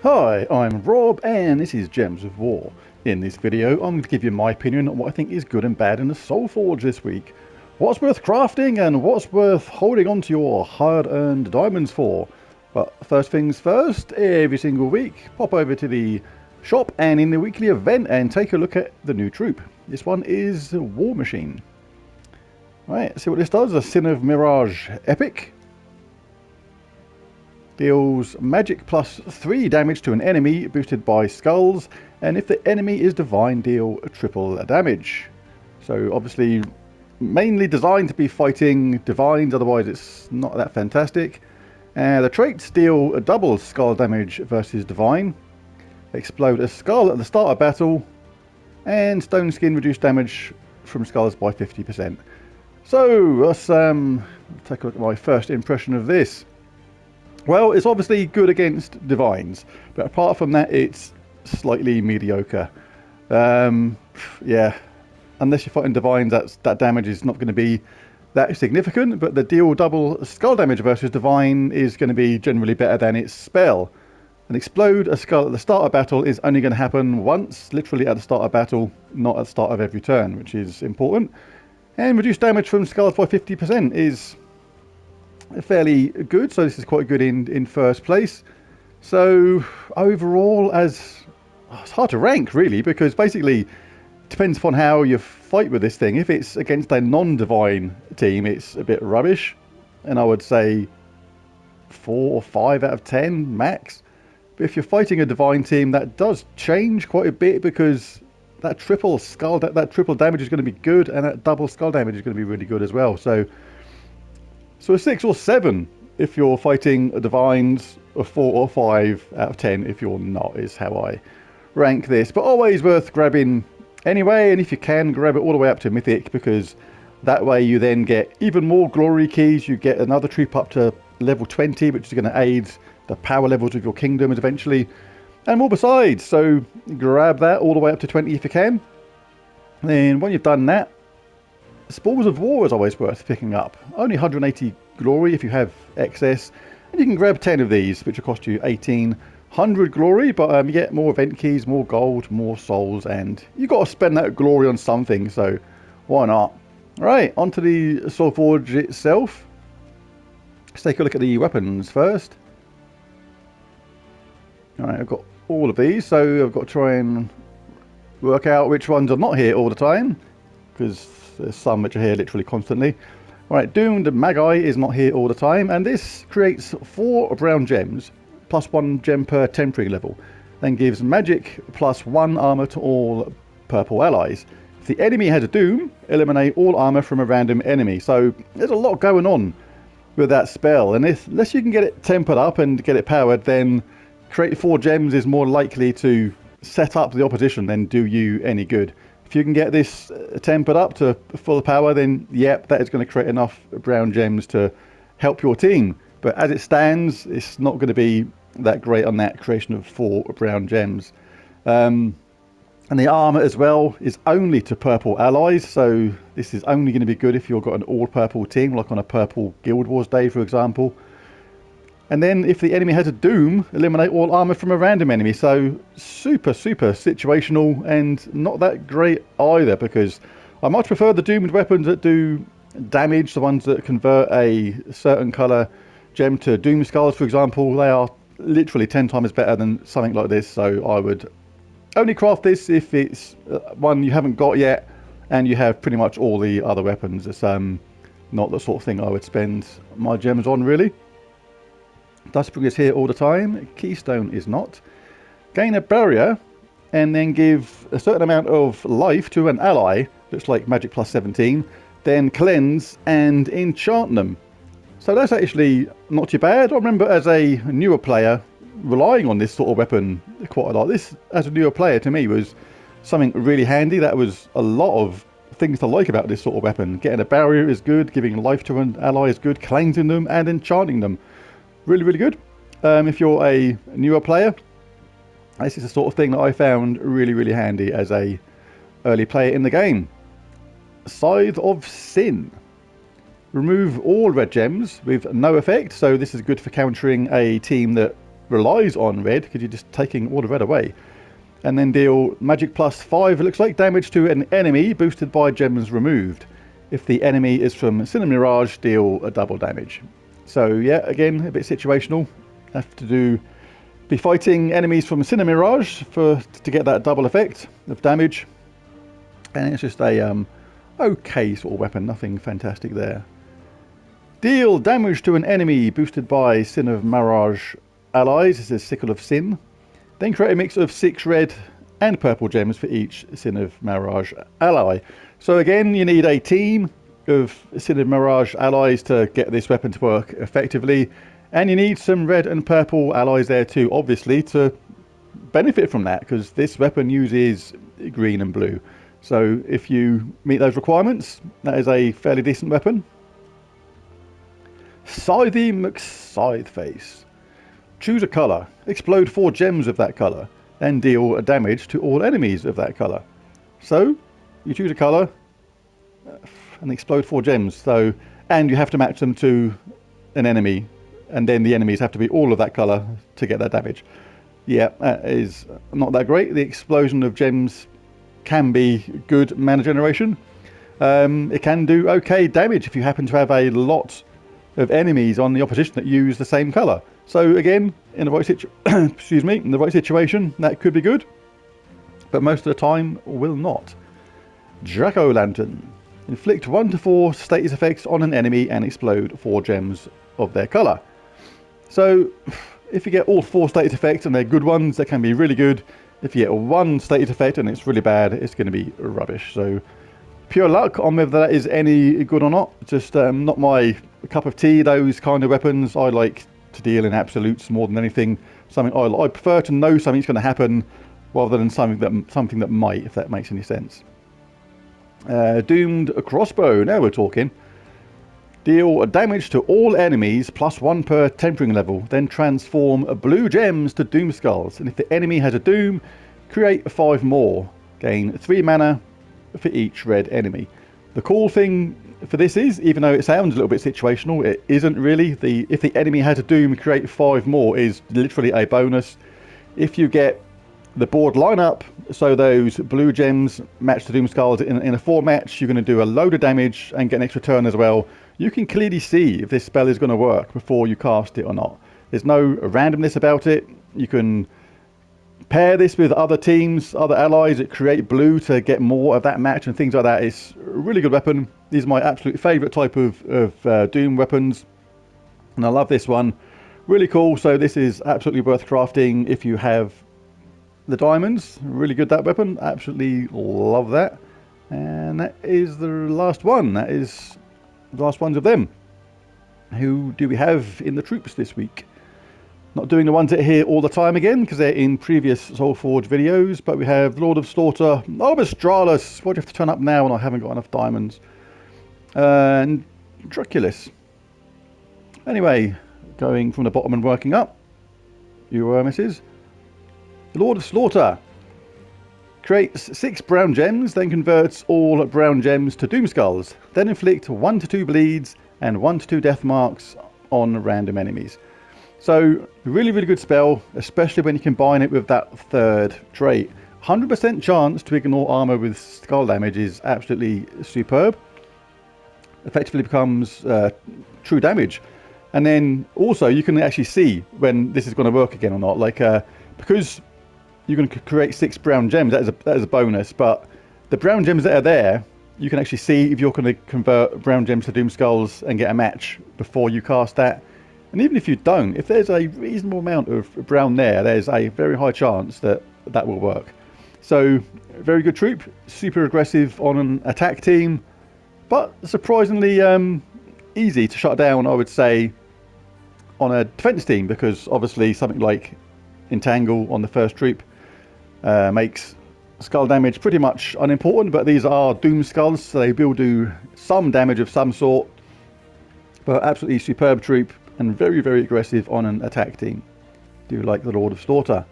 Hi, I'm Rob and this is Gems of War. In this video I'm going to give you my opinion on what I think is good and bad in the Soulforge this week. What's worth crafting and what's worth holding on to your hard-earned diamonds for. But first things first, every single week pop over to the shop and in the weekly event and take a look at the new troop. This one is War Machine. Alright, see what this does, a Sin of Mirage Epic. Deals magic plus 3 damage to an enemy boosted by skulls, and if the enemy is divine, deal triple damage. So obviously mainly designed to be fighting divines, otherwise it's not that fantastic. The traits deal a double skull damage versus divine, explode a skull at the start of battle, and stone skin reduce damage from skulls by 50%. So let's take a look at my first impression of this. Well, it's obviously good against divines, but apart from that, it's slightly mediocre. Yeah, unless you're fighting divines, that damage is not going to be that significant, but the deal double skull damage versus divine is going to be generally better than its spell. And explode a skull at the start of battle is only going to happen once, literally at the start of battle, not at the start of every turn, which is important. And reduce damage from skulls by 50% is fairly good, so this is quite good in first place. So overall, it's hard to rank really, because basically it depends upon how you fight with this thing. If it's against a non-divine team, it's a bit rubbish, and I would say 4 or 5 out of 10 max. But if you're fighting a divine team, that does change quite a bit, because that triple damage is going to be good, and that double skull damage is going to be really good as well. So a 6 or 7 if you're fighting a divines, a 4 or 5 out of 10 if you're not, is how I rank this. But always worth grabbing anyway, and if you can, grab it all the way up to Mythic, because that way you then get even more glory keys. You get another troop up to level 20, which is going to aid the power levels of your kingdoms eventually, and more besides. So grab that all the way up to 20 if you can. And then when you've done that, Spoils of War is always worth picking up. Only 180 glory if you have excess, and you can grab 10 of these, which will cost you 1800 glory, but you get more event keys, more gold, more souls, and you've got to spend that glory on something, so why not? Right, onto the Soulforge itself. Let's take a look at the weapons first. Alright, I've got all of these, so I've got to try and work out which ones are not here all the time, because there's some which are here literally constantly. Alright, Doomed Magi is not here all the time, and this creates 4 brown gems, plus 1 gem per temporary level, then gives magic plus 1 armor to all purple allies. If the enemy has a Doom, eliminate all armor from a random enemy. So there's a lot going on with that spell, and unless you can get it tempered up and get it powered, then create 4 gems is more likely to set up the opposition than do you any good. If you can get this tempered up to full power, then yep, that is going to create enough brown gems to help your team. But as it stands, it's not going to be that great on that creation of 4 brown gems. And the armor as well is only to purple allies, so this is only going to be good if you've got an all purple team, like on a purple Guild Wars day, for example. And then if the enemy has a Doom, eliminate all armor from a random enemy. So super situational, and not that great either, because I much prefer the doomed weapons that do damage, the ones that convert a certain colour gem to Doom Skulls, for example. They are literally 10 times better than something like this, so I would only craft this if it's one you haven't got yet and you have pretty much all the other weapons. It's not the sort of thing I would spend my gems on, really. Dustspring is here all the time. Keystone is not. Gain a barrier and then give a certain amount of life to an ally. Looks like magic plus 17. Then cleanse and enchant them. So that's actually not too bad. I remember as a newer player relying on this sort of weapon quite a lot. This, as a newer player, to me was something really handy. That was a lot of things to like about this sort of weapon. Getting a barrier is good. Giving life to an ally is good. Cleansing them and enchanting them. Really good. If you're a newer player, this is the sort of thing that I found really handy as a early player in the game. Scythe of Sin. Remove all red gems with no effect, so this is good for countering a team that relies on red because you're just taking all the red away. And then deal magic plus 5, it looks like, damage to an enemy boosted by gems removed. If the enemy is from Cinder Mirage, deal a double damage. So yeah, again, a bit situational. Have to be fighting enemies from Cinder Mirage to get that double effect of damage. And it's just a okay sort of weapon, nothing fantastic there. Deal damage to an enemy boosted by Sin of Mirage allies. This is Sickle of Sin. Then create a mix of 6 red and purple gems for each Sin of Mirage ally. So again, you need a team of Sin of Mirage allies to get this weapon to work effectively. And you need some red and purple allies there too, obviously, to benefit from that, because this weapon uses green and blue. So if you meet those requirements, that is a fairly decent weapon. Scythe McScytheface. Choose a colour, explode 4 gems of that colour, then deal a damage to all enemies of that colour. So, you choose a colour and explode 4 gems. And you have to match them to an enemy, and then the enemies have to be all of that colour to get that damage. Yeah, that is not that great. The explosion of gems can be good mana generation. It can do okay damage if you happen to have a lot of enemies on the opposition that use the same colour. So again, in the right in the right situation, that could be good, but most of the time will not. Jack-o'-lantern. Inflict 1 to 4 status effects on an enemy and explode 4 gems of their colour. So if you get all 4 status effects and they're good ones, that can be really good. If you get 1 status effect and it's really bad, it's going to be rubbish. So pure luck on whether that is any good or not. Just not my cup of tea, those kind of weapons. I like to deal in absolutes more than anything. I prefer to know something's going to happen rather than something that might, if that makes any sense. Doomed crossbow. Now we're talking. Deal damage to all enemies +1 per tempering level. Then transform blue gems to doom skulls. And if the enemy has a doom, create 5 more. Gain 3 mana for each red enemy. The cool thing for this is, even though it sounds a little bit situational, it isn't really. If the enemy has a doom, create 5 more is literally a bonus. If you get the board lineup, so those blue gems match the doom skulls in a 4 match, you're going to do a load of damage and get an extra turn as well. You can clearly see if this spell is going to work before you cast it or not. There's no randomness about it. You can pair this with other teams, other allies that create blue to get more of that match and things like that. It's a really good weapon. These are my absolute favourite type of Doom weapons, and I love this one. Really cool. So this is absolutely worth crafting if you have the diamonds. Really good, that weapon. Absolutely love that. And that is the last one. That is the last ones of them. Who do we have in the troops this week? Not doing the ones that are here all the time again, because they're in previous Soulforge videos, but we have Lord of Slaughter, Obestralis. Why do you have to turn up now when I haven't got enough diamonds? And Draculus. Anyway, going from the bottom and working up, you misses. Lord of Slaughter creates 6 brown gems, then converts all brown gems to doom skulls, then inflict 1 to 2 bleeds and 1 to 2 death marks on random enemies. So really, really good spell, especially when you combine it with that 3rd trait. 100% chance to ignore armor with skull damage is absolutely superb. Effectively becomes true damage. And then also you can actually see when this is going to work again or not. Like because you're going to create 6 brown gems, that is a bonus. But the brown gems that are there, you can actually see if you're going to convert brown gems to doom skulls and get a match before you cast that. And even if you don't, if there's a reasonable amount of brown there, there's a very high chance that that will work. So, very good troop, super aggressive on an attack team, but surprisingly easy to shut down, I would say, on a defense team, because obviously something like Entangle on the first troop makes skull damage pretty much unimportant, but these are doom skulls, so they will do some damage of some sort. But absolutely superb troop, and very, very aggressive on an attack team. Do like the Lord of Slaughter.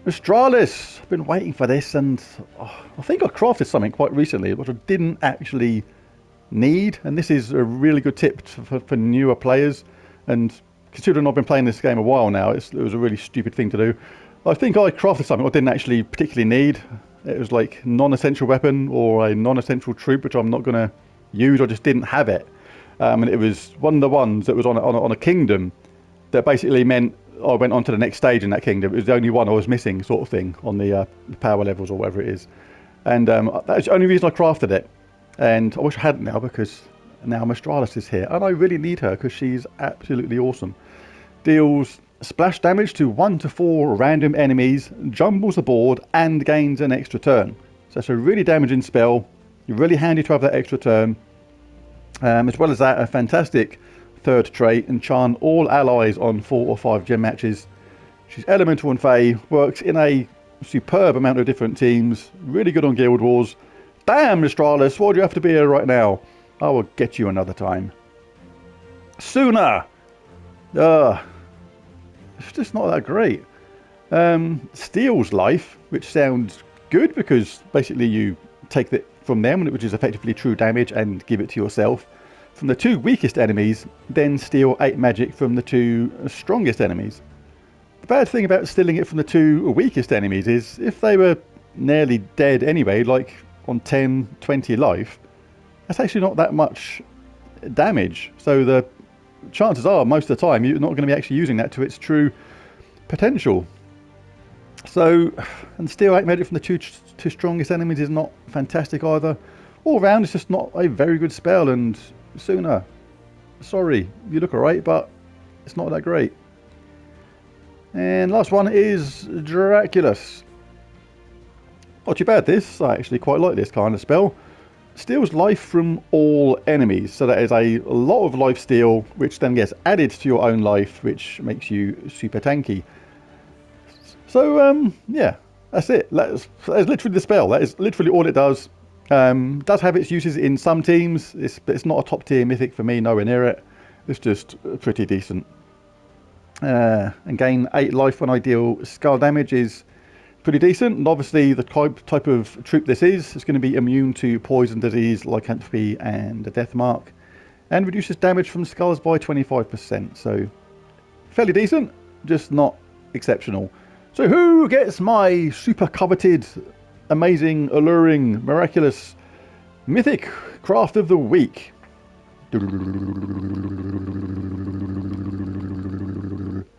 Astralis! I've been waiting for this, and I think I crafted something quite recently, which I didn't actually need. And this is a really good tip for newer players. And considering I've been playing this game a while now, it was a really stupid thing to do. I think I crafted something I didn't actually particularly need. It was like non-essential weapon or a non-essential troop, which I'm not going to use. I just didn't have it. And it was one of the ones that was on a kingdom that basically meant I went on to the next stage in that kingdom. It was the only one I was missing, sort of thing, on the power levels or whatever it is. And that's the only reason I crafted it. And I wish I hadn't now, because now Mystralis is here. And I really need her because she's absolutely awesome. Deals splash damage to 1 to 4 random enemies, jumbles the board, and gains an extra turn. So it's a really damaging spell. Really handy to have that extra turn. As well as that, a fantastic third trait, enchant all allies on 4 or 5 gem matches. She's elemental and fey, works in a superb amount of different teams, really good on Guild Wars. Damn, Mystralis, why do you have to be here right now? I will get you another time. Sooner! It's just not that great. Steals life, which sounds good because basically you take it from them, which is effectively true damage, and give it to yourself. From the 2 weakest enemies, then steal 8 magic from the 2 strongest enemies. The bad thing about stealing it from the 2 weakest enemies is if they were nearly dead anyway, like on 10, 20 life, that's actually not that much damage. So the chances are most of the time you're not going to be actually using that to its true potential. So, and steal 8 magic from the two strongest enemies is not fantastic either. All round, it's just not a very good spell. And Sooner, sorry, you look alright, but it's not that great. And last one is Draculus. Not too bad this, I actually quite like this kind of spell. Steals life from all enemies, so that is a lot of life steal, which then gets added to your own life, which makes you super tanky. So, yeah, that's it. That's literally the spell. That is literally all it does. Does have its uses in some teams. It's not a top tier mythic for me, nowhere near it. It's just pretty decent. And gain 8 life when I deal skull damage is pretty decent. And obviously the type of troop this is, it's going to be immune to poison, disease, lycanthropy, and the death mark. And reduces damage from skulls by 25%. So fairly decent, just not exceptional. So who gets my super coveted, amazing, alluring, miraculous, mythic craft of the week?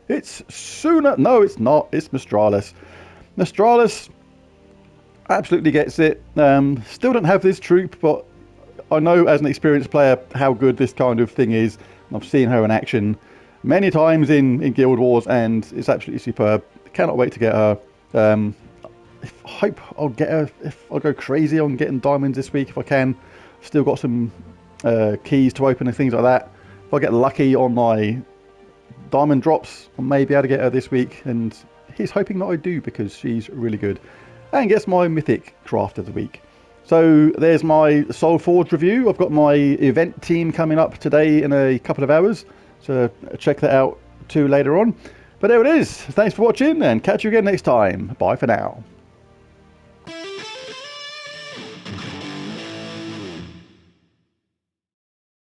It's Sooner. No, it's not. It's Mystralis. Mystralis absolutely gets it. Still don't have this troop, but I know as an experienced player how good this kind of thing is. I've seen her in action many times in Guild Wars, and it's absolutely superb. Cannot wait to get her. I hope I'll get her. If I'll go crazy on getting diamonds this week if I can. Still got some keys to open and things like that. If I get lucky on my diamond drops, I may be able to get her this week, and he's hoping that I do because she's really good. And gets my mythic craft of the week. So there's my Soulforge review. I've got my event team coming up today in a couple of hours, so check that out too later on. But there it is. Thanks for watching, and catch you again next time. Bye for now.